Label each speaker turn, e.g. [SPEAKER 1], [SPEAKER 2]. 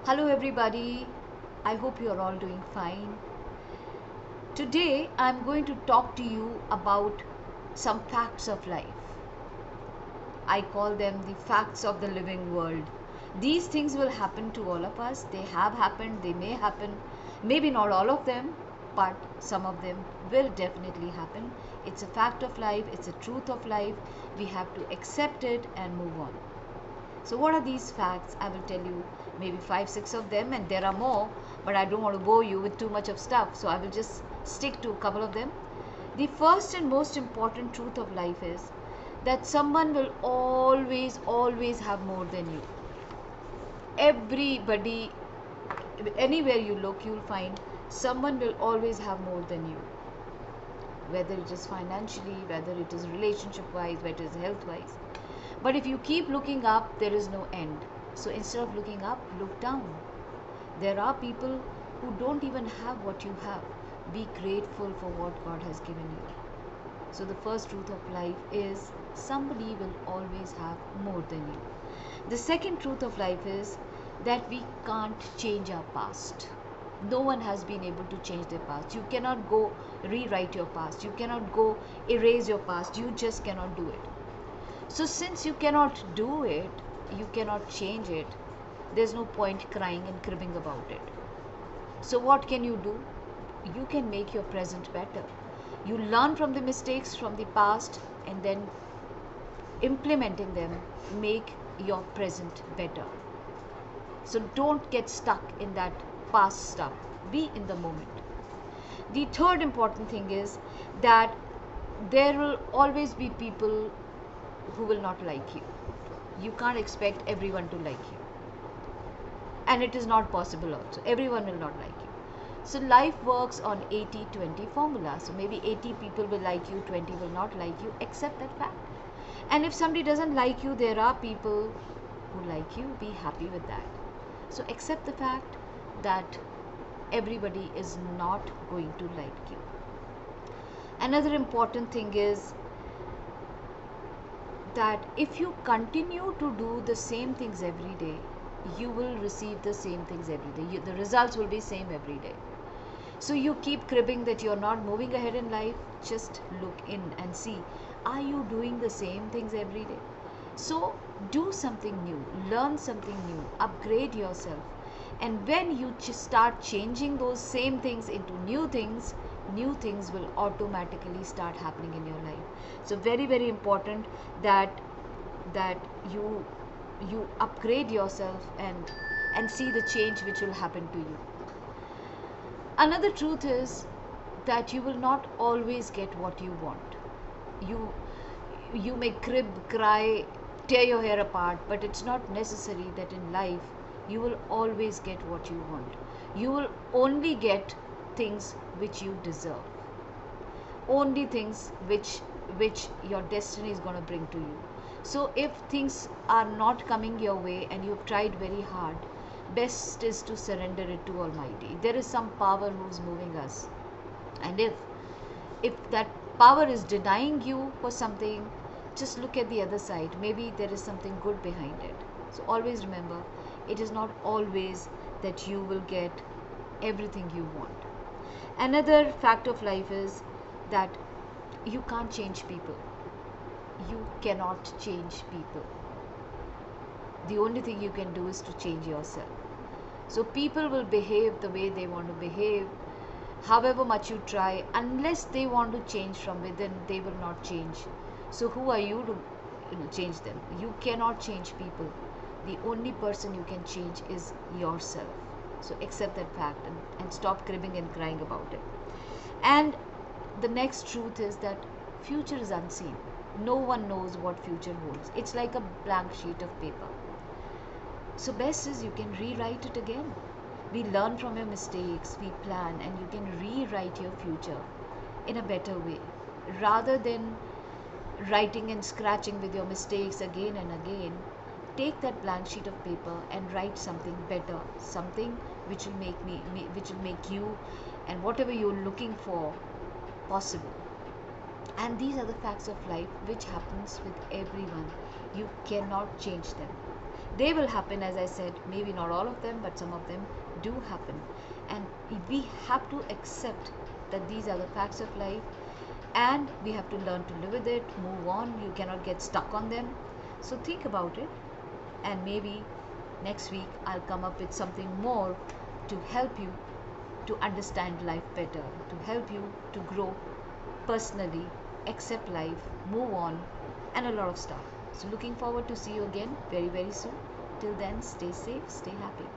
[SPEAKER 1] Hello, everybody. I hope you are all doing fine. Today, I'm going to talk to you about some facts of life. I call them the facts of the living world. These things will happen to all of us. They have happened, they may happen, maybe not all of them, but some of them will definitely happen. It's a fact of life, it's a truth of life. We have to accept it and move on. So, what are these facts? I will tell you maybe 5, 6 of them, and there are more, but I don't want to bore you with too much of stuff, so I will just stick to a couple of them. The first and most important truth of life is that someone will always have more than you. Everybody, anywhere you look, you'll find someone will always have more than you, whether it is financially, whether it is relationship wise, whether it is health wise. But if you keep looking up, there is no end. So instead of looking up, look down. There are people who don't even have what you have. Be grateful for what God has given you. So the first truth of life is somebody will always have more than you. The second truth of life is that we can't change our past. No one has been able to change their past. You cannot go rewrite your past. You cannot go erase your past. You just cannot do it. So, since you cannot do it, you cannot change it, there's no point crying and cribbing about it. So, what can you do? You can make your present better. You learn from the mistakes from the past and then implementing them make your present better. So, don't get stuck in that past stuff. Be in the moment. The third important thing is that there will always be people who will not like you. You can't expect everyone to like you. And it is not possible also. Everyone will not like you. So life works on 80-20 formula. So maybe 80 people will like you, 20 will not like you. Accept that fact. And if somebody doesn't like you, there are people who like you. Be happy with that. So accept the fact that everybody is not going to like you. Another important thing is that if you continue to do the same things every day, you will receive the same things every day. The results will be same every day. So you keep cribbing that you're not moving ahead in life. Just look in and see, are you doing the same things every day? So do something new, learn something new, upgrade yourself. And when you start changing those same things into new things will automatically start happening in your life. So very important that you upgrade yourself and see the change which will happen to you. Another truth is that you will not always get what you want. You may crib, cry, tear your hair apart, but it's not necessary that in life you will always get what you want. You will only get things which you deserve. Only things which your destiny is going to bring to you. So if things are not coming your way and you've tried very hard, best is to surrender it to Almighty. There is some power who's moving us. And if that power is denying you for something, just look at the other side. Maybe there is something good behind it. So always remember, it is not always that you will get everything you want. Another fact of life is that you can't change people. You cannot change people. The only thing you can do is to change yourself. So people will behave the way they want to behave. However much you try, unless they want to change from within, they will not change. So who are you to change them? You cannot change people. The only person you can change is yourself. So accept that fact and stop cribbing and crying about it. And the next truth is that future is unseen. No one knows what future holds. It's like a blank sheet of paper. So best is you can rewrite it again. We learn from your mistakes, we plan, and you can rewrite your future in a better way. Rather than writing and scratching with your mistakes again and again, take that blank sheet of paper and write something better, something which will which will make you and whatever you're looking for possible. And these are the facts of life which happens with everyone. You cannot change them. They will happen, as I said, maybe not all of them, but some of them do happen. And we have to accept that these are the facts of life, and we have to learn to live with it, move on. You cannot get stuck on them. So think about it, and maybe next week I'll come up with something more to help you to understand life better, to help you to grow personally, accept life, move on, and a lot of stuff. So looking forward to see you again very, very soon. Till then, stay safe, stay happy.